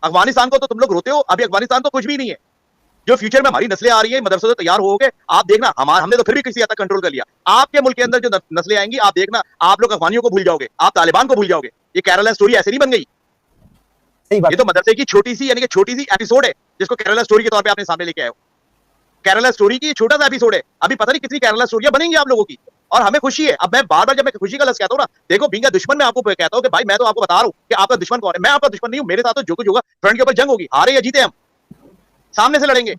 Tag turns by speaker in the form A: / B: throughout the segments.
A: अफगानिस्तान को तो तुम लोग रोते हो, अभी अफगानिस्तान तो कुछ भी नहीं है। जो फ्यूचर में हमारी नस्लें आ रही है, मदरसे से तैयार हो गए, आप देखना, हमने तो फिर भी किसी हद तक कंट्रोल कर लिया। आपके मुल्क के अंदर जो नस्लें आएंगी, आप देखना, आप लोग अफगानियों को भूल जाओगे, आप तालिबान को भूल जाओगे। ये केरला स्टोरी ऐसे नहीं बन गई।
B: सही बात
A: ये तो मदरसे की छोटी सी, यानी कि छोटी सी एपिसोड है, जिसको केरला स्टोरी के तौर पे आपने सामने लेके आए हो। केरला स्टोरी की छोटा सा एपिसोड है, अभी पता नहीं कितनी केरला स्टोरियां बनेंगी आप लोगों की, और हमें खुशी है। अब मैं बार बार जब मैं खुशी का लफ्ज कहता हूँ ना, देखो बीइंग अ दुश्मन, मैं आपको कहता हूँ कि भाई मैं तो आपको बता रहा हूँ कि आपका दुश्मन कौन है। मैं आपका दुश्मन नहीं हूँ, मेरे साथ तो जो कुछ होगा फ्रंट के ऊपर जंग होगी, हारे या जीते हम सामने से लड़ेंगे,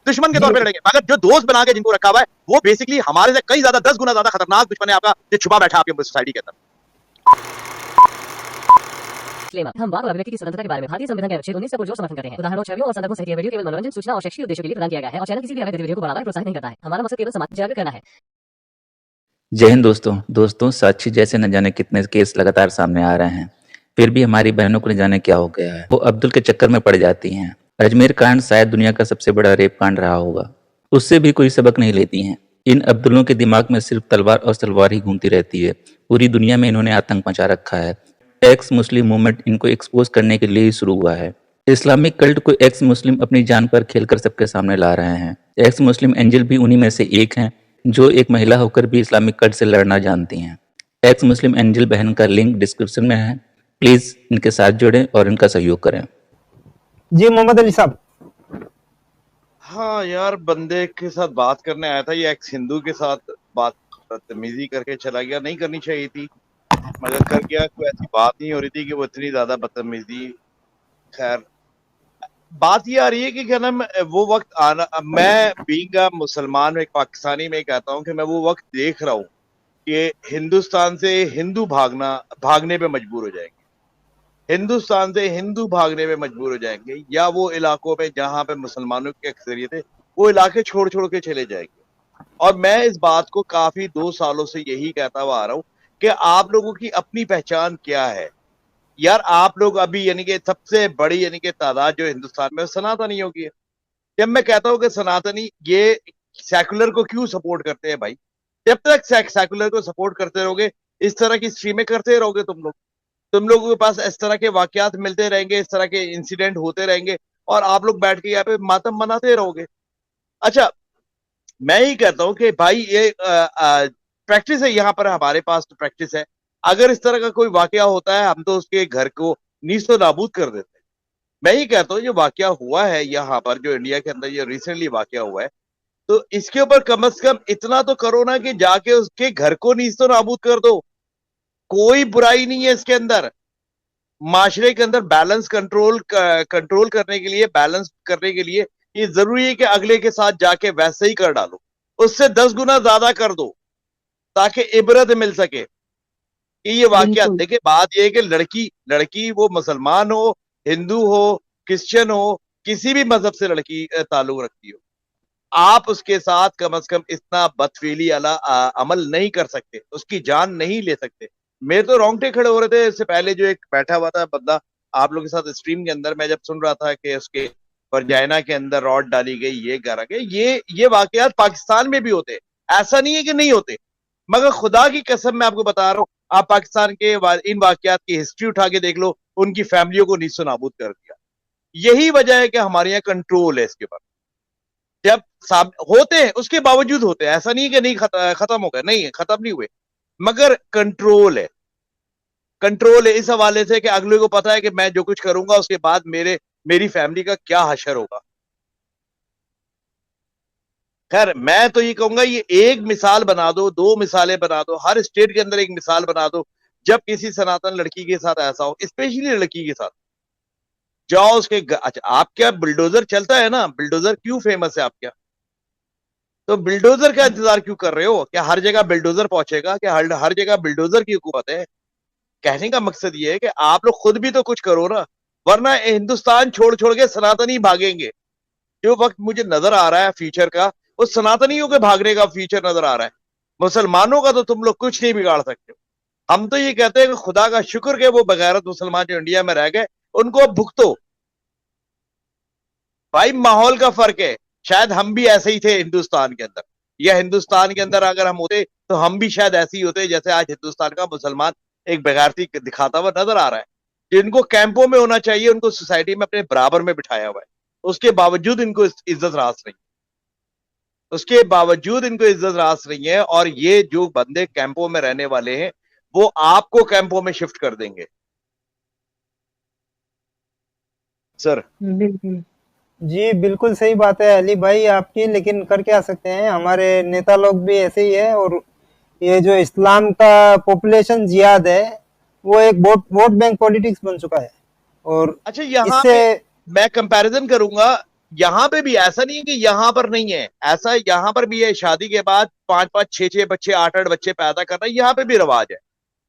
A: दुश्मन के
B: जी।
A: तौर पे लड़ेंगे। मगर जो दोस्त बना के जिनको रखा हुआ है, वो बेसिकली हमारे से कई ज्यादा 10 गुना ज्यादा खतरनाक दुश्मन है आपका, जो छुपा बैठा आपके सोसाइटी के अंदर।
C: हम वाक और अभिव्यक्ति की स्वतंत्रता के बारे में भारतीय संविधान के अनुच्छेद 19 का पुरजोर समर्थन करते हैं। उदाहरणों, छवियों और संदर्भों सहित यह वीडियो केवल मनोरंजन, सूचना और शैक्षिक उद्देश्यों के लिए प्रदान किया गया है और चैनल किसी भी अवैध गतिविधियों को बढ़ावा या प्रोत्साहित नहीं करता है। हमारा मकसद केवल समाज जागरूक करना है।
D: जय हिंद दोस्तों, साक्षी जैसे न जाने कितने केस लगातार सामने आ रहे हैं, फिर भी हमारी बहनों को न जाने क्या हो गया है, वो अब्दुल के चक्कर में पड़ जाती हैं। अजमेर कांड शायद दुनिया का सबसे बड़ा रेप कांड रहा होगा, उससे भी कोई सबक नहीं लेती हैं। इन अब्दुलों के दिमाग में सिर्फ तलवार और सलवार ही घूमती रहती है। पूरी दुनिया में इन्होंने आतंक मचा रखा है। एक्स मुस्लिम मूवमेंट इनको एक्सपोज करने के लिए ही शुरू हुआ है। इस्लामिक कल्ट को एक्स मुस्लिम अपनी जान पर खेलकर सबके सामने ला रहे हैं। एक्स मुस्लिम एंजल भी उन्हीं में से एक हैं, जो एक महिला होकर भी इस्लामिक कल्ट से लड़ना जानती हैं। एक्स मुस्लिम एंजल बहन का लिंक डिस्क्रिप्शन में है, प्लीज इनके साथ जुड़ें और इनका सहयोग करें।
B: जी मोहम्मद अली साहब।
A: हाँ यार, बंदे के साथ बात करने आया था, ये एक्स हिंदू के साथ बात बदतमीजी करके चला गया। नहीं करनी चाहिए थी, मगर कर गया। कोई ऐसी बात नहीं हो रही थी कि वो इतनी ज्यादा बदतमीजी। खैर, बात ये आ रही है कि क्या नाम, वो वक्त आना, मैं बीइंग अ मुसलमान, एक पाकिस्तानी में कहता हूँ कि मैं वो वक्त देख रहा हूँ कि हिंदुस्तान से हिंदू भागने पे मजबूर हो जाएंगे। हिंदुस्तान से हिंदू भागने में मजबूर हो जाएंगे, या वो इलाकों में जहां पे मुसलमानों की अक्सरियत है, वो इलाके छोड़ छोड़ के चले जाएंगे। और मैं इस बात को काफी 2 सालों से यही कहता हुआ आ रहा हूँ कि आप लोगों की अपनी पहचान क्या है। यार आप लोग अभी, यानी कि सबसे बड़ी, यानी कि तादाद जो हिंदुस्तान में सनातनियों की है। जब मैं कहता हूँ कि सनातनी ये सेकुलर को क्यों सपोर्ट करते हैं भाई, जब तक सेकुलर को सपोर्ट करते रहोगे, इस तरह की स्ट्रीमें करते रहोगे तुम लोगों के पास इस तरह के वाकयात मिलते रहेंगे, इस तरह के इंसिडेंट होते रहेंगे, और आप लोग बैठ के यहाँ पे मातम मनाते रहोगे। अच्छा, मैं ही कहता हूँ कि भाई ये प्रैक्टिस है, यहाँ पर हमारे पास तो प्रैक्टिस है। अगर इस तरह का कोई वाकया होता है, हम तो उसके घर को नीस्तो नाबूद कर देते हैं। मैं ही कहता हूँ, जो वाकया हुआ है यहाँ पर, जो इंडिया के अंदर ये रिसेंटली वाकया हुआ है, तो इसके ऊपर कम से कम इतना तो करो ना कि जाके उसके घर को नीस्तो नाबूद कर दो। कोई बुराई नहीं है इसके अंदर। माशरे के अंदर कंट्रोल करने के लिए, बैलेंस करने के लिए, ये जरूरी है कि अगले के साथ जाके वैसे ही कर डालो, उससे 10 गुना ज्यादा कर दो, ताकि इबरत मिल सके कि ये वाकया। देखिए, बात ये है कि लड़की लड़की वो मुसलमान हो, हिंदू हो, क्रिश्चियन हो, किसी भी मजहब से लड़की ताल्लुक रखती हो, आप उसके साथ कम से कम इतना बदफेली वाला अमल नहीं कर सकते, उसकी जान नहीं ले सकते। मेरे तो रोंगटे खड़े हो रहे थे। इससे पहले जो एक बैठा हुआ था बंदा आप लोगों के साथ स्ट्रीम के अंदर, मैं जब सुन रहा था कि उसके वर्जाइना के अंदर रॉड डाली गई, ये करा गया, ये वाकयात पाकिस्तान में भी होते हैं, ऐसा नहीं है कि नहीं होते। मगर खुदा की कसम मैं आपको बता रहा हूँ, आप पाकिस्तान के इन वाकयात की हिस्ट्री उठा के देख लो, उनकी फैमिलियों को नीस्तो नाबूद कर दिया। यही वजह है कि हमारे यहाँ कंट्रोल है इसके ऊपर। जब होते हैं, उसके बावजूद होते हैं, ऐसा नहीं है कि नहीं खत्म हो गए, नहीं खत्म नहीं हुए, मगर कंट्रोल है इस हवाले से कि अगले को पता है कि मैं जो कुछ करूंगा उसके बाद मेरी फैमिली का क्या हशर होगा। खैर, मैं तो ये कहूंगा, ये एक मिसाल बना दो, 2 मिसालें बना दो, हर स्टेट के अंदर एक मिसाल बना दो। जब किसी सनातन लड़की के साथ ऐसा हो, स्पेशली लड़की के साथ, जाओ उसके अच्छा, आप क्या बुलडोजर चलता है ना, बुलडोजर क्यों फेमस है आपके यहाँ, तो बुलडोजर का इंतजार क्यों कर रहे हो? क्या हर जगह बुलडोजर पहुंचेगा? क्या हर जगह बुलडोजर की हुकूमत है? कहने का मकसद ये है कि आप लोग खुद भी तो कुछ करो ना, वरना हिंदुस्तान छोड़ छोड़ के सनातनी भागेंगे। जो वक्त मुझे नजर आ रहा है फ्यूचर का, वो सनातनियों के भागने का फ्यूचर नजर आ रहा है। मुसलमानों का तो तुम लोग कुछ नहीं बिगाड़ सकते। हम तो ये कहते हैं कि खुदा का शुक्र के वो बगैरत मुसलमान जो इंडिया में रह गए, उनको अब भुगतो। भाई माहौल का फर्क है, शायद हम भी ऐसे ही थे हिंदुस्तान के अंदर, या हिंदुस्तान के अंदर अगर हम होते तो हम भी शायद ऐसे ही होते जैसे आज हिंदुस्तान का मुसलमान एक बेगैरती दिखाता हुआ नजर आ रहा है। जिनको कैंपों में होना चाहिए उनको सोसाइटी में अपने बराबर में बिठाया हुआ है, उसके बावजूद इनको इज्जत रास नहीं, उसके बावजूद इनको इज्जत रास नहीं है। और ये जो बंदे कैंपों में रहने वाले हैं वो आपको कैंपों में शिफ्ट कर देंगे सर।
E: बिल्कुल।
B: जी बिल्कुल सही बात है अली भाई आपकी, लेकिन कर क्या सकते हैं, हमारे नेता लोग भी ऐसे ही है। और ये जो इस्लाम का पॉपुलेशन जियाद है वो एक वोट वोट बैंक पॉलिटिक्स बन चुका है। और
A: अच्छा यहाँ
B: इससे
A: पे मैं कंपैरिजन करूंगा, यहाँ पे भी ऐसा नहीं है कि यहाँ पर नहीं है, ऐसा यहाँ पर भी है। शादी के बाद 5-5 6-6 बच्चे 8-8 बच्चे पैदा करना यहाँ पे भी रिवाज है,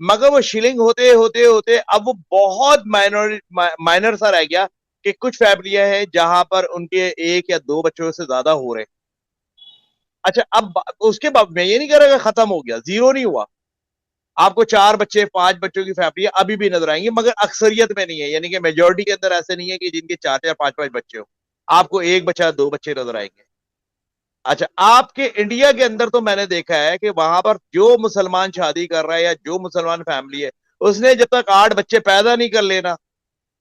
A: मगर वो शिलिंग होते होते होते अब वो बहुत माइनर सा रह गया कि कुछ फैमिलियां हैं जहां पर उनके 1 या 2 बच्चों से ज्यादा हो रहे हैं। अच्छा अब उसके बाद मैं ये नहीं कह रहा कि खत्म हो गया, जीरो नहीं हुआ। आपको 4 बच्चे 5 बच्चों की फैमिली अभी भी नजर आएंगी, मगर अक्सरियत में नहीं है, यानी कि मेजोरिटी के अंदर ऐसे नहीं है कि जिनके 4-4 5-5 बच्चे हो। आपको 1 बच्चा 2 बच्चे नजर आएंगे। अच्छा आपके इंडिया के अंदर तो मैंने देखा है कि वहां पर जो मुसलमान शादी कर रहा है या जो मुसलमान फैमिली है, उसने जब तक 8 बच्चे पैदा नहीं कर लेना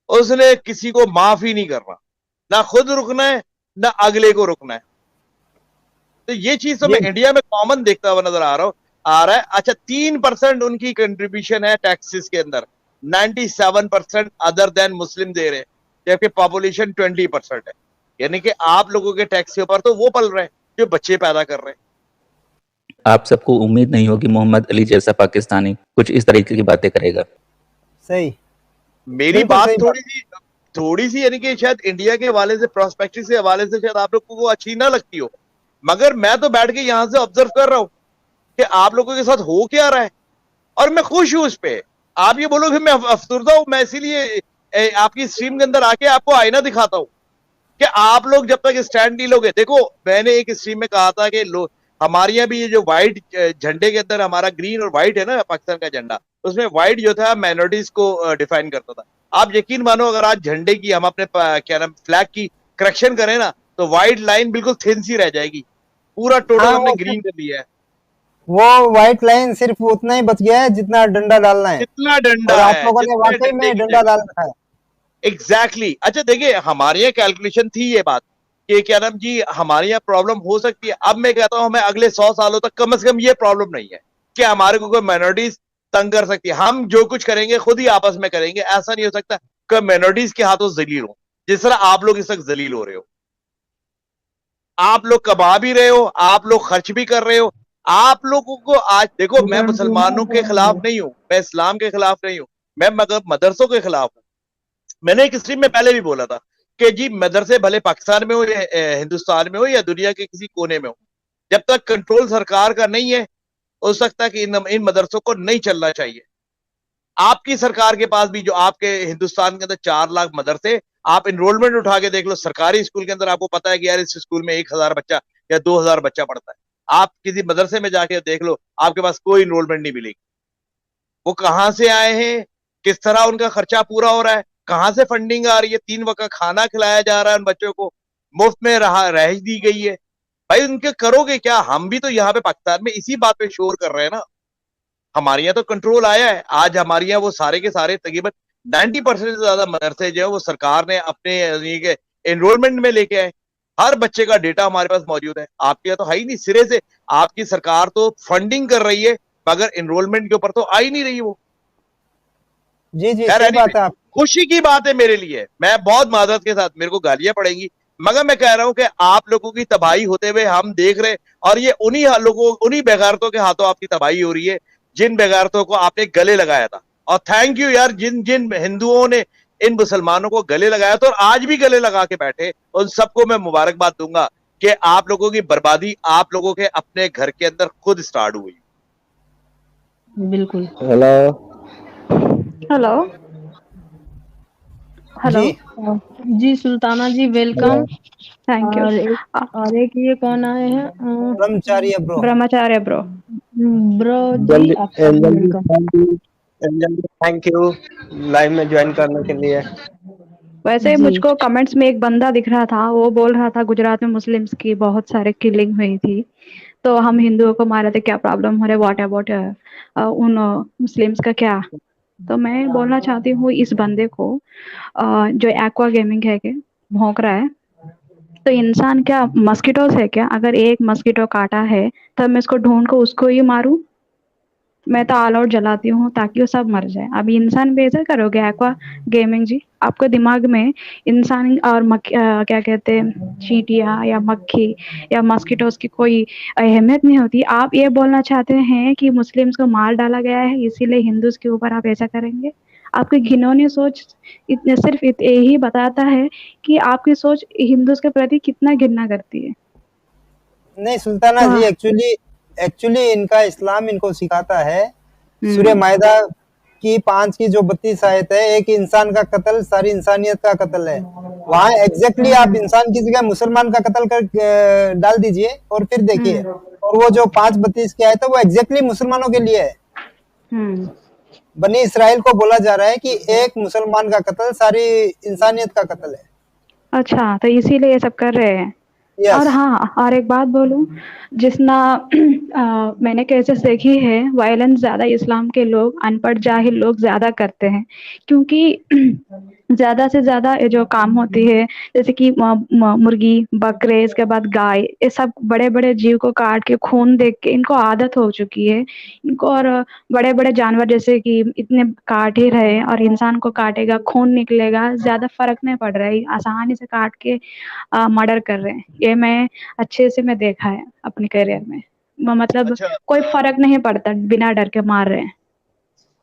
A: उसने किसी को माफ ही नहीं करना, ना खुद रुकना है ना अगले को रुकना है। तो ये चीज तो मैं
B: ये
A: इंडिया में कॉमन देखता हुआ नजर आ रहा है। अच्छा 3% उनकी कंट्रीब्यूशन है टैक्सेस के अंदर, 97% अदर देन मुस्लिम दे रहे हैं, जबकि पॉपुलेशन 20% है। यानी कि आप लोगों के टैक्स के ऊपर तो वो पल रहे हैं जो बच्चे पैदा कर रहे हैं।
D: आप सबको उम्मीद नहीं होगी मोहम्मद अली जैसा पाकिस्तानी कुछ इस तरीके की बातें करेगा।
B: सही,
A: मेरी
B: बिल्कुल
A: बात
B: सही बात।
A: थोड़ी सी यानी कि शायद इंडिया के हवाले से, प्रोस्पेक्टिव से हवाले से शायद आप लोगों को अच्छी ना लगती हो, मगर मैं तो बैठ के यहां से ऑब्जर्व कर रहा हूं कि आप लोगों के साथ हो क्या रहा है, और मैं खुश हूं उस पे। आप ये बोलोगे मैं अफसरदा हूं, मैं इसीलिए आपकी स्ट्रीम के अंदर आके आपको आईना दिखाता हूं कि आप लोग जब तक स्टैंड नहीं लोगे। देखो मैंने एक स्ट्रीम में कहा था कि हमारे यहाँ भी ये जो व्हाइट झंडे के अंदर हमारा ग्रीन और व्हाइट है ना पाकिस्तान का झंडा, उसमें व्हाइट जो था माइनॉरिटीज को डिफाइन करता था। आप यकीन मानो अगर आज झंडे की हम अपने क्या नाम फ्लैग की करेक्शन करें ना तो व्हाइट लाइन बिल्कुल थिन सी रह जाएगी, पूरा टोटल
B: हाँ
A: हमने
B: वो
A: ग्रीन कर लिया है।
B: वो व्हाइट लाइन सिर्फ उतना ही बच गया है जितना डंडा डालना है,
A: कितना
B: और
A: डंडा
B: आप
A: है,
B: लोगों ने
A: जितने
B: वाकई
A: डंडे
B: में
A: की
B: डंडा
A: जगह।
B: डाल रखा है।
A: एग्जैक्टली अच्छा देखिए हमारे यहाँ कैलकुलेशन थी ये बात कि क्या नाम जी हमारे यहाँ प्रॉब्लम हो सकती है। अब मैं कहता हूं हमें अगले 100 सालों तक कम से कम ये प्रॉब्लम नहीं है कि हमारे को कोई माइनॉरिटीज तंग कर सकती है। हम जो कुछ करेंगे खुद ही आपस में करेंगे, ऐसा नहीं हो सकता कि माइनॉरिटीज के हाथों जलील हो जिस तरह आप लोग इस वक्त जलील हो रहे हो। आप लोग कमा भी रहे हो, आप लोग खर्च भी कर रहे हो। आप लोगों को आज देखो मैं मुसलमानों के खिलाफ नहीं हूं, मैं इस्लाम के खिलाफ नहीं हूं, मैं मगर मदरसों के खिलाफ हूं। मैंने एक स्ट्रीम में पहले भी बोला था कि जी मदरसे भले पाकिस्तान में हो या हिंदुस्तान में हो या दुनिया के किसी कोने में हो, जब तक कंट्रोल सरकार का नहीं है उस वक्त तक इन मदरसों को नहीं चलना चाहिए। आपकी सरकार के पास भी जो आपके हिंदुस्तान के अंदर 4 लाख मदरसे, आप इनरोलमेंट उठा के देख लो सरकारी स्कूल के अंदर, आपको पता है कि यार इस स्कूल में 1000 बच्चा या 2000 बच्चा पढ़ता है। आप किसी मदरसे में जाके देख लो आपके पास कोई इनरोलमेंट नहीं मिलेगी। वो कहां से आए हैं, किस तरह उनका खर्चा पूरा हो रहा है, कहां से फंडिंग आ रही है, 3 वक्त का खाना खिलाया जा रहा है उन बच्चों को, मुफ्त में रहायश दी गई है। भाई उनके करोगे क्या? हम भी तो यहाँ पे पाकिस्तान में इसी बात पे शोर कर रहे हैं ना। हमारे यहाँ तो कंट्रोल आया है, आज हमारे यहाँ वो सारे के सारे तकरीबन 90% से ज्यादा मदरसे जो है वो सरकार ने अपने एनरोलमेंट में लेके आए। हर बच्चे का डेटा हमारे पास मौजूद है। आपके यहाँ तो है ही नहीं सिरे से। आपकी सरकार तो फंडिंग कर रही है मगर एनरोलमेंट के ऊपर तो आ ही नहीं रही वो।
B: जी जी
A: खैर
B: सही बात है आप।
A: खुशी की बात है मेरे लिए, मैं बहुत माजरत के साथ, मेरे को गालियां पड़ेंगी, मगर मैं कह रहा हूं कि आप लोगों की तबाही होते हुए हम देख रहे, और ये उन्हीं लोगों, उन्हीं बेगारतों के हाथों आपकी तबाही हो रही है जिन बेगारतों को आपने गले लगाया था। और थैंक यू यार जिन जिन हिंदुओं ने इन मुसलमानों को गले लगाया था और आज भी गले लगा के बैठे, उन सबको मैं मुबारकबाद दूंगा कि आप लोगों की बर्बादी आप लोगों के अपने घर के अंदर खुद स्टार्ट हुई।
E: बिल्कुल।
F: हेलो
G: हेलो हेलो
B: जी
E: जी Sultana ji welcome.
G: Thank you.
E: और एक ये कौन आए हैं
B: Brahmachari bro.
G: Brahmacharya bro.
E: Bro जी
F: जल्दी
E: आपका भी
F: जल्दी
E: वेलकम।
F: जल्दी थैंक यू लाइव में ज्वाइन करने के लिए।
G: वैसे
E: जी
G: मुझको कमेंट्स में एक बंदा दिख रहा था, वो बोल रहा था गुजरात में मुस्लिम्स की बहुत सारे किलिंग हुई थी, तो हम हिंदुओं को मारे थे, क्या प्रॉब्लम हो रहा है, व्हाट अबाउट उन मुस्लिम्स का क्या? तो मैं बोलना चाहती हूँ इस बंदे को, जो एक्वा गेमिंग है के भौंक रहा है, तो इंसान क्या मस्किटोस है क्या? अगर एक मस्किटो काटा है तो मैं इसको ढूंढ कर उसको ही मारूं? मैं तो ऑल आउट जलाती हूँ ताकि वो सब मर जाए। अभी इंसान भी ऐसा करोगे एक्वा गेमिंग जी? आपके दिमाग में इंसान और क्या कहते हैं, चींटियाँ या मक्खी या मस्किटोस की कोई अहमियत नहीं होती। आप ये बोलना चाहते हैं कि मुस्लिम्स को मार डाला गया है इसीलिए हिंदूज के ऊपर आप ऐसा करेंगे? आपकी घिनौनी सोच इतने सिर्फ यही बताता है कि आपकी सोच हिंदूज के प्रति कितना घृणा करती है।
B: नहीं सुल्ताना
G: तो
B: जी, एक्चुअली एक्चुअली इनका इस्लाम इनको सिखाता है, सूर्य
G: हम्म,
B: मायदा की 5 की जो 32 आयत है, एक इंसान का कत्ल सारी इंसानियत का कत्ल है। वहाँ एग्जैक्टली आप इंसान की जगह मुसलमान का कत्ल कर डाल दीजिए और फिर देखिए,
G: हम्म,
B: और वो जो 5:32 की आयत है वो एग्जैक्टली मुसलमानों के लिए है।
G: हम्म।
B: बनी इसराइल को बोला जा रहा है कि एक मुसलमान का कत्ल सारी इंसानियत का कत्ल है।
G: अच्छा, तो इसीलिए ये सब कर रहे हैं। और
B: यस।
G: हाँ, और एक बात बोलूँ, जितना मैंने केसेस देखी है, वायलेंस ज़्यादा इस्लाम के लोग, अनपढ़ जाहिल लोग ज़्यादा करते हैं, क्योंकि ज़्यादा से ज़्यादा ये जो काम होती है, जैसे कि मुर्गी, बकरे, इसके बाद गाय, ये सब बड़े-बड़े जीव को काट के खून देख के इनको आदत हो चुकी है। इनको और बड़े-बड़े जानवर जैसे कि इतने काट ही रहे हैं और इंसान को काटेगा, खून निकलेगा, ज़्यादा फ़र्क नहीं पड़ रहा है, आसानी से काट के मर्डर कर रहे हैं। ये मैं अच्छे से मैं देखा है अपने करियर में। मतलब
A: अच्छा
G: कोई फ़र्क नहीं पड़ता, बिना डर के मार रहे हैं।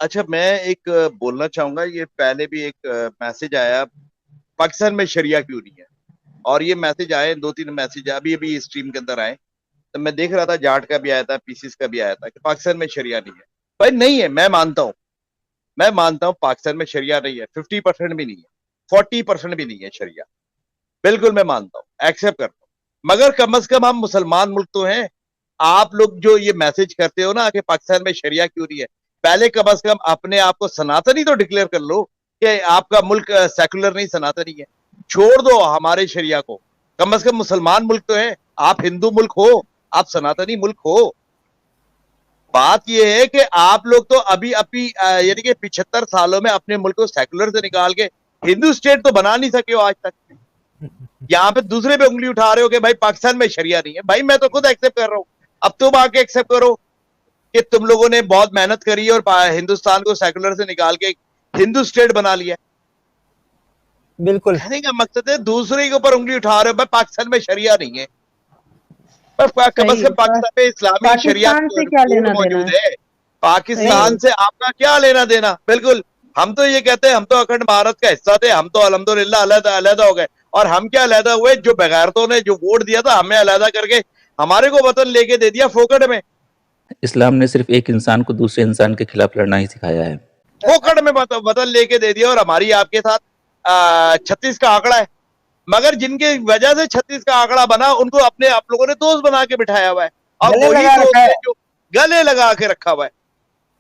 A: अच्छा, मैं एक बोलना चाहूंगा, ये पहले भी एक मैसेज आया, पाकिस्तान में शरिया क्यों नहीं है। और ये मैसेज आए, 2-3 मैसेज अभी अभी स्ट्रीम के अंदर आए, तो मैं देख रहा था, जाट का भी आया था, पीसीस का भी आया था कि पाकिस्तान में शरिया नहीं है। भाई नहीं है, मैं मानता हूँ पाकिस्तान में शरिया नहीं है, 50% भी नहीं है, 40% भी नहीं है शरिया, बिल्कुल मैं मानता हूँ, एक्सेप्ट करता हूँ। मगर कम से कम हम मुसलमान मुल्क तो हैं। आप लोग जो ये मैसेज करते हो ना कि पाकिस्तान में शरिया क्यों नहीं है, पहले कम से कम अपने आप को सनातनी तो डिक्लेयर कर लो कि आपका मुल्क सेकुलर नहीं, सनातनी है। छोड़ दो हमारे शरिया को, कम से कम मुसलमान मुल्क तो है। आप हिंदू मुल्क हो, आप सनातनी मुल्क हो। बात यह है कि आप लोग तो अभी अभी यानी कि 75 सालों में अपने मुल्क को सेकुलर से निकाल के हिंदू स्टेट तो बना नहीं सके हो आज तक। यहाँ पे दूसरे पे उंगली उठा रहे हो कि भाई पाकिस्तान में शरिया नहीं है। भाई मैं तो खुद एक्सेप्ट कर रहा हूं, अब तुम आके एक्सेप्ट करो कि तुम लोगों ने बहुत मेहनत करी है और हिंदुस्तान को सेकुलर से निकाल के हिंदू स्टेट बना लिया।
B: बिल्कुल
A: कहने का मकसद है दूसरे के ऊपर उंगली उठा रहे हो, भाई पाकिस्तान में शरिया नहीं है। कम
E: सही
A: से कम पाकिस्तान में इस्लामी शरिया
E: पाकिस्तान से क्या
A: कोड
E: लेना देना
A: मौजूद
E: है?
A: है।
E: सही
B: नहीं।
A: पाकिस्तान से आपका क्या लेना देना। बिल्कुल, हम तो ये कहते हैं हम तो अखंड भारत का हिस्सा थे, हम तो अल्हम्दुलिल्लाह अलग अलग हो गए। और हम क्या अलग हुए, जो बेगैरतों ने जो वोट दिया था हमें अलग करके हमारे को वतन लेके दे दिया फोकट में।
D: इस्लाम ने सिर्फ एक इंसान को दूसरे इंसान के खिलाफ लड़ना ही सिखाया है।
A: फोकट में वतन लेके दे दिया। और हमारी आपके साथ 36 का आंकड़ा है, मगर जिनके वजह से 36 का आंकड़ा बना उनको अपने आप लोगों ने दोस्त बना के बिठाया हुआ है। और
B: गले
A: वही
B: लगा
A: दोस्त
B: रखा
A: है
B: है।
A: जो गले लगा के रखा हुआ है।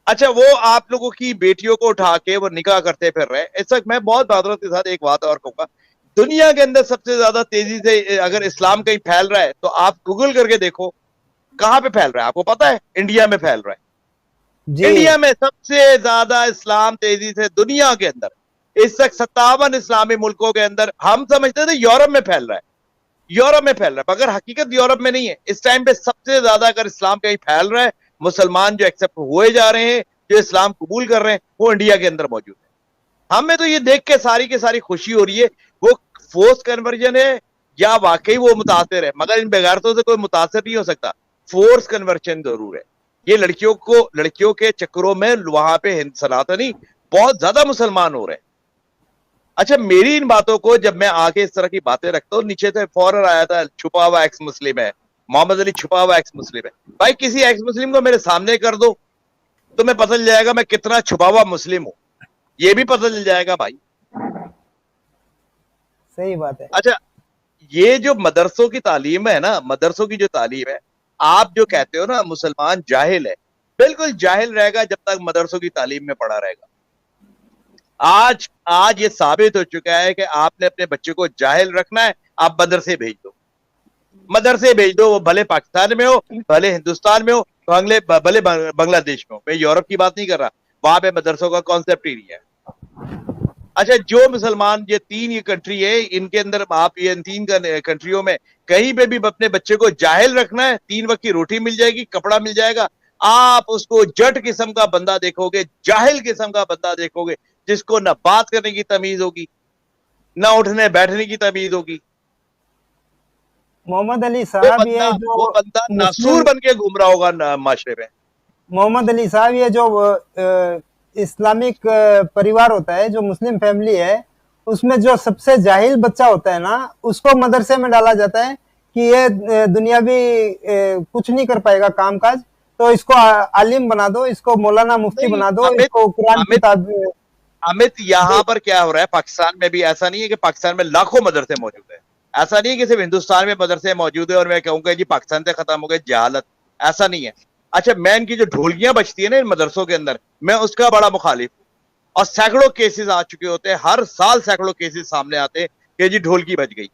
A: अच्छा, वो आप लोगों की बेटियों को उठा के वो निकाह करते फिर रहे। इस वक्त मैं बहुत बहादुरी के साथ एक बात और कहूंगा, दुनिया के अंदर सबसे ज्यादा तेजी से अगर इस्लाम कहीं फैल रहा है तो आप गूगल करके देखो कहां पे फैल रहा है। आपको पता है, इंडिया में फैल रहा है।
B: जी
A: इंडिया में सबसे ज्यादा इस्लाम तेजी से दुनिया के अंदर इस वक्त 57 इस्लामी मुल्कों के अंदर, हम समझते थे यूरोप में फैल रहा है, यूरोप में फैल रहा है, मगर हकीकत यूरोप में नहीं है। इस टाइम पे सबसे ज्यादा अगर इस्लाम कहीं फैल रहा है, मुसलमान जो एक्सेप्ट हुए जा रहे हैं, जो इस्लाम कबूल कर रहे हैं, वो इंडिया के अंदर मौजूद है। हमें तो ये देख के सारी की सारी खुशी हो रही है। वो फोर्स कन्वर्जन है या वाकई वो मुतासिर है, मगर इन बेगारतों से कोई मुतासिर नहीं हो सकता। फोर्स कन्वर्जन जरूर है। ये लड़कियों के चक्करों में वहां पे सनातनी बहुत ज्यादा मुसलमान हो रहे हैं। अच्छा, मेरी इन बातों को जब मैं आगे इस तरह की बातें रखता हूँ, नीचे से फौरन आया था छुपा हुआ एक्स मुस्लिम है, मोहम्मद अली छुपा हुआ एक्स मुस्लिम है। भाई किसी एक्स मुस्लिम को मेरे सामने कर दो तो मैं पता चल जाएगा मैं कितना छुपा हुआ मुस्लिम हूं, ये भी पता चल जाएगा भाई।
B: सही बात है।
A: अच्छा, ये जो मदरसों की तालीम है ना, मदरसों की जो तालीम है, आप जो कहते हो ना मुसलमान जाहिल है, बिल्कुल जाहिल रहेगा जब तक मदरसों की तालीम में पड़ा रहेगा। आज आज ये साबित हो चुका है कि आपने अपने बच्चे को जाहिल रखना है, आप मदरसे भेज दो, मदरसे भेज दो। वो भले पाकिस्तान में हो, भले हिंदुस्तान में हो, भले बांग्लादेश में हो। मैं यूरोप की बात नहीं कर रहा, वहां पे मदरसों का कॉन्सेप्ट ही नहीं है। अच्छा, जो मुसलमान ये 3 ये कंट्री है, इनके अंदर आप ये 3 कंट्रियों में कहीं पे भी अपने बच्चे को जाहिल रखना है, 3 वक्त की रोटी मिल जाएगी, कपड़ा मिल जाएगा, आप उसको जट किस्म का बंदा देखोगे, जाहिल किस्म का बंदा देखोगे, जिसको ना बात करने की तमीज होगी, ना उठने बैठने की तमीज होगी।
B: मोहम्मद अली साहब ये
A: वो
B: जो
A: बंदा नासूर
B: मुस्लिम
A: बन के घूम रहा होगा माशरे में।
B: मोहम्मद अली साहब ये जो इस्लामिक परिवार होता है, जो मुस्लिम फैमिली है, उसमें जो सबसे जाहिल बच्चा होता है ना, उसको मदरसे में डाला जाता है कि ये दुनियावी कुछ नहीं कर पाएगा कामकाज, तो इसको आलिम बना दो, इसको मौलाना मुफ्ती
A: नहीं,
B: बना दो,
A: अमित
B: इसको कुरान की
A: अमित अमित यहाँ पर क्या हो रहा है, पाकिस्तान में भी ऐसा नहीं है कि पाकिस्तान में लाखों मदरसे मौजूद है। ऐसा नहीं है कि सिर्फ हिंदुस्तान में मदरसे मौजूद है और मैं कहूंगा जी पाकिस्तान से खत्म हो गए, जहालत, ऐसा नहीं है। अच्छा, मैं इनकी जो ढोलकियां बजती है ना इन मदरसों के अंदर, मैं उसका बड़ा मुखालिफ हूँ। और सैकड़ों केसेस आ चुके होते हैं, हर साल सैकड़ों केसेस सामने आते हैं कि जी ढोलकी बज गई।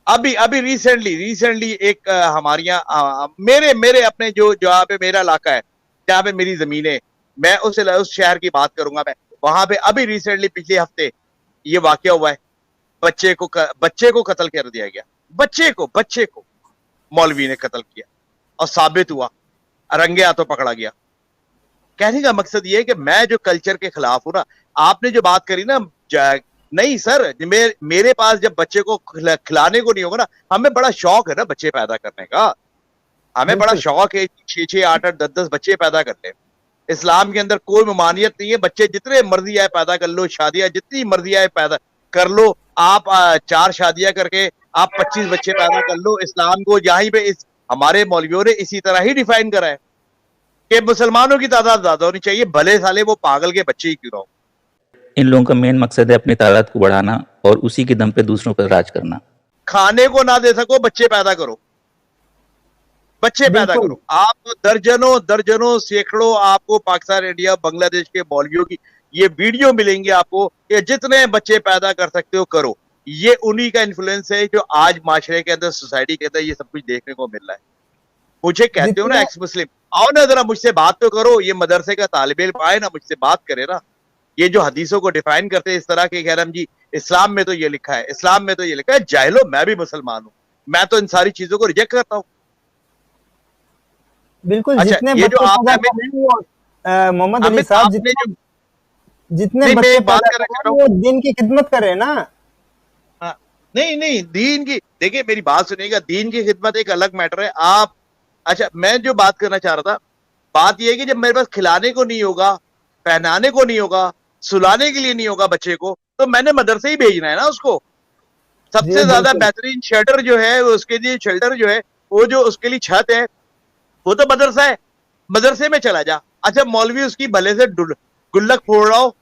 A: अभी अभी रिसेंटली एक हमारे यहाँ मेरे अपने जो जहाँ पे मेरा इलाका है, जहाँ पे मेरी जमीन है, मैं उस शहर की बात करूंगा। मैं वहां पे अभी रिसेंटली पिछले हफ्ते ये वाकया हुआ है, बच्चे को कत्ल कर दिया गया। बच्चे को मौलवी ने कत्ल किया और साबित हुआ, रंगे हाथों पकड़ा गया। कहने का मकसद ये है कि मैं जो कल्चर के खिलाफ हूं ना, आपने जो बात करी ना, नहीं सर, मेरे पास जब बच्चे को खिलाने को नहीं होगा ना, हमें बड़ा शौक है ना बच्चे पैदा करने का, हमें बड़ा शौक है 6-6, 8-8, 10-10 बच्चे पैदा करते हैं। इस्लाम के अंदर कोई ममानियत नहीं है, बच्चे जितने मर्जी आए पैदा कर लो, शादियां जितनी मर्जी आए पैदा कर लो, आप 4 शादियां करके आप 25 बच्चे पैदा कर लो। इस्लाम को यहीं पे हमारे मौलवियों ने इसी तरह ही डिफाइन करा है कि मुसलमानों की तादाद ज्यादा होनी चाहिए, भले साले वो पागल के बच्चे ही क्यों ना हो।
D: इन लोगों का मेन मकसद है अपनी तादाद को बढ़ाना और उसी के दम पे दूसरों पर राज करना।
A: खाने को ना दे सको, बच्चे पैदा करो, बच्चे पैदा करो। आप दर्जनों सैकड़ों आपको पाकिस्तान, इंडिया, बांग्लादेश के मौलवियों की ये वीडियो मिलेंगे आपको कि जितने बच्चे पैदा कर सकते हो करो। ये उन्हीं का इन्फ्लुएंस है जो आज माशरे के अंदर, सोसाइटी के अंदर ये सब कुछ देखने को मिल रहा है। मुझे कहते हो ना एक्स मुस्लिम, आओ ना जरा मुझसे बात तो करो, ये मदरसे का तालिब इल्म आए ना, मुझसे बात करे ना। ये जो हदीसों को डिफाइन करते हैं इस तरह के, कह रहे हम जी इस्लाम में तो ये लिखा है, इस्लाम में तो ये लिखा है। जाहिलो, मैं भी मुसलमान हूं, मैं तो इन सारी चीजों को रिजेक्ट करता हूं।
B: बिल्कुल।
A: अच्छा,
B: जितने
A: ये जो
B: बच्चे
A: आपने
B: पैदा कर रहे हैं वो मोहम्मद अली साहब, जितने
A: नहीं,
B: बच्चे
A: मैं बात
B: पैदा
A: कर
B: कर रहे हैं वो दिन की खिदमत कर रहे हैं ना।
A: नहीं, दीन की, देखिए मेरी बात सुनिएगा, दीन की खिदमत एक अलग मैटर है। आप, अच्छा, मैं जो बात करना चाह रहा था, बात यह है कि जब मेरे पास खिलाने को नहीं होगा, पहनाने को नहीं होगा, सुलाने के लिए नहीं होगा बच्चे को, तो मैंने मदरसे ही भेजना है ना उसको। सबसे ज्यादा बेहतरीन शेल्टर जो है, उसके लिए शेल्टर जो है, वो जो उसके लिए छत है, वो तो मदरसा है। मदरसे में चला जा। अच्छा, मौलवी उसकी भले से गुल्लक फोड़ रहा हो,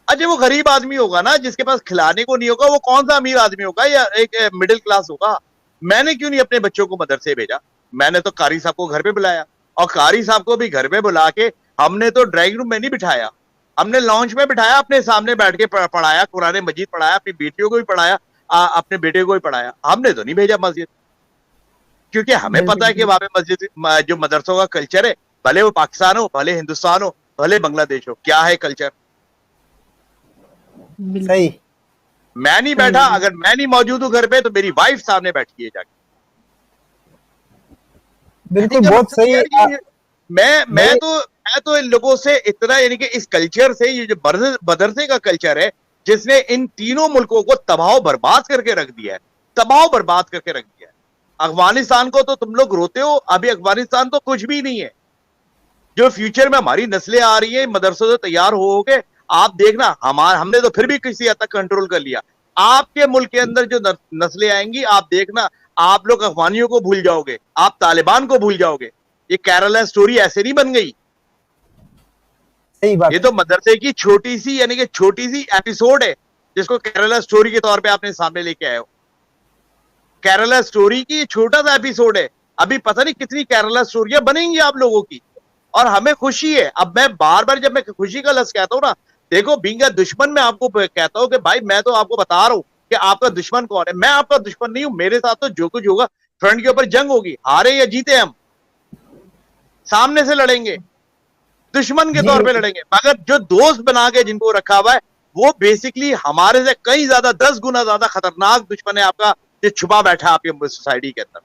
A: अच्छा वो गरीब आदमी होगा ना, जिसके पास खिलाने को नहीं होगा, वो कौन सा अमीर आदमी होगा या एक मिडिल क्लास होगा। मैंने क्यों नहीं अपने बच्चों को मदरसे भेजा? मैंने तो कारी साहब को घर पे बुलाया, और कारी साहब को भी घर पे बुला के हमने तो ड्राइंग रूम में नहीं बिठाया, हमने लॉन्च में बिठाया, अपने सामने बैठ के पढ़ाया, कुरान मजीद पढ़ाया, अपनी बेटियों को भी पढ़ाया, अपने बेटे को भी पढ़ाया। हमने तो नहीं भेजा मस्जिद, क्योंकि हमें पता है कि वहां पे मस्जिद, जो मदरसों का कल्चर है, भले वो पाकिस्तान हो, भले हिंदुस्तान हो, भले बांग्लादेश हो, क्या है कल्चर।
B: सही।
A: मैं नहीं बैठा, अगर मैं नहीं मौजूद हूं घर पे, तो मेरी वाइफ सामने बैठी है जाके।
B: बिल्कुल, बहुत सही।
A: मैं तो इन लोगों से इतना, यानी कि इस कल्चर से, ये जो मदरसे का कल्चर है, जिसने इन तीनों मुल्कों को तबाह बर्बाद करके रख दिया है, तबाह बर्बाद करके रख दिया है। अफगानिस्तान को तो तुम लोग रोते हो, अभी अफगानिस्तान तो कुछ भी नहीं है। जो फ्यूचर में हमारी नस्लें आ रही है मदरसों से तैयार हो के, आप देखना, हमने तो फिर भी किसी हद तक कंट्रोल कर लिया। आपके मुल्क के अंदर जो नस्लें आएंगी, आप देखना, आप लोग अफगानियों को भूल जाओगे, आप तालिबान को भूल जाओगे। ये केरला स्टोरी ऐसे नहीं बन गई।
B: सही बात।
A: ये तो मदरसे की छोटी सी, यानी कि छोटी सी एपिसोड है, जिसको केरला स्टोरी के तौर पे आपने सामने लेके आए हो। केरला स्टोरी की छोटा सा एपिसोड है, अभी पता नहीं कितनी केरला स्टोरियां बनेंगी आप लोगों की। और हमें खुशी है। अब मैं बार बार जब मैं खुशी का लफ्ज कहता हूं ना, देखो बीइंग अ दुश्मन, मैं आपको कहता हूं कि भाई मैं तो आपको बता रहा हूं कि आपका दुश्मन कौन है। मैं आपका दुश्मन नहीं हूं, मेरे साथ तो जो कुछ होगा, फ्रंट के ऊपर जंग होगी, हारे या जीते हम सामने से लड़ेंगे। दुश्मन के
B: जी
A: तौर पे लड़ेंगे, मगर जो दोस्त बना के जिनको रखा हुआ है वो बेसिकली हमारे से कई ज्यादा 10 गुना ज्यादा खतरनाक दुश्मन है आपका, जो छुपा बैठा है आपकी सोसाइटी के अंदर।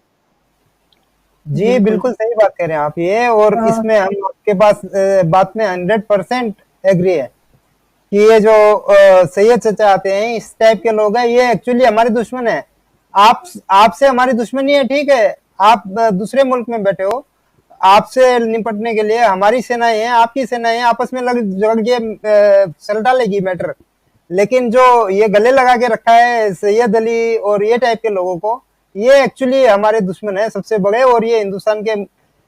B: जी बिल्कुल सही बात कह रहे हैं आप ये, और इसमें हम आपके पास बात में 100% एग्री है कि ये जो सैयद चचा आते हैं इस टाइप के लोग हैं, ये एक्चुअली हमारे दुश्मन है। आपसे हमारी दुश्मनी है, ठीक है, आप दूसरे मुल्क में बैठे हो, आपसे निपटने के लिए हमारी सेनाएं हैं, आपकी सेनाएं हैं, आपस में लग के चल डालेगी मैटर। लेकिन जो ये गले लगा के रखा है सैयद अली और ये टाइप के लोगों को, ये एक्चुअली हमारे दुश्मन है सबसे बड़े। और ये हिंदुस्तान के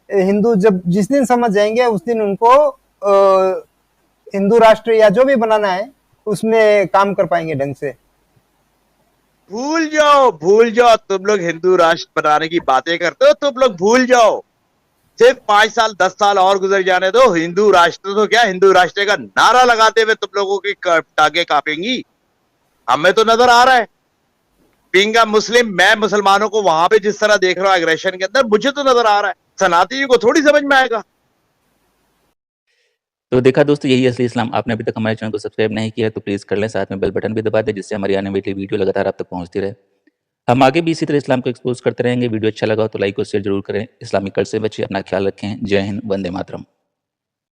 B: हिंदू जब जिस दिन समझ जाएंगे उस दिन उनको हिंदू राष्ट्र या जो भी बनाना है उसमें काम कर पाएंगे ढंग से।
A: भूल जाओ, तुम लोग हिंदू राष्ट्र बनाने की बातें करते हो, तुम लोग भूल जाओ। सिर्फ 5 साल 10 साल और गुजर जाने दो, हिंदू राष्ट्र तो क्या, हिंदू राष्ट्र का नारा लगाते हुए तुम लोगों की टांगे कांपेंगी। हमें तो नजर आ रहा है, बीइंग अ मुस्लिम, मैं मुसलमानों को वहां पे जिस तरह देख रहा हूं एग्रेशन के अंदर, मुझे तो नजर आ रहा है, सनातनी को थोड़ी समझ में आएगा।
D: तो देखा दोस्तों, यही असली इस्लाम। आपने अभी तक हमारे चैनल को सब्सक्राइब नहीं किया तो प्लीज़ कर लें, साथ में बेल बटन भी दबा दें जिससे हमारी आने वाली वीडियो लगातार आप तक पहुंचती रहे। हम आगे भी इसी तरह इस्लाम को एक्सपोज करते रहेंगे। वीडियो अच्छा लगा हो तो लाइक और शेयर जरूर करें। इस्लामिक कल्चर से बचिए, अपना ख्याल रखें। जय हिंद, वंदे मातरम।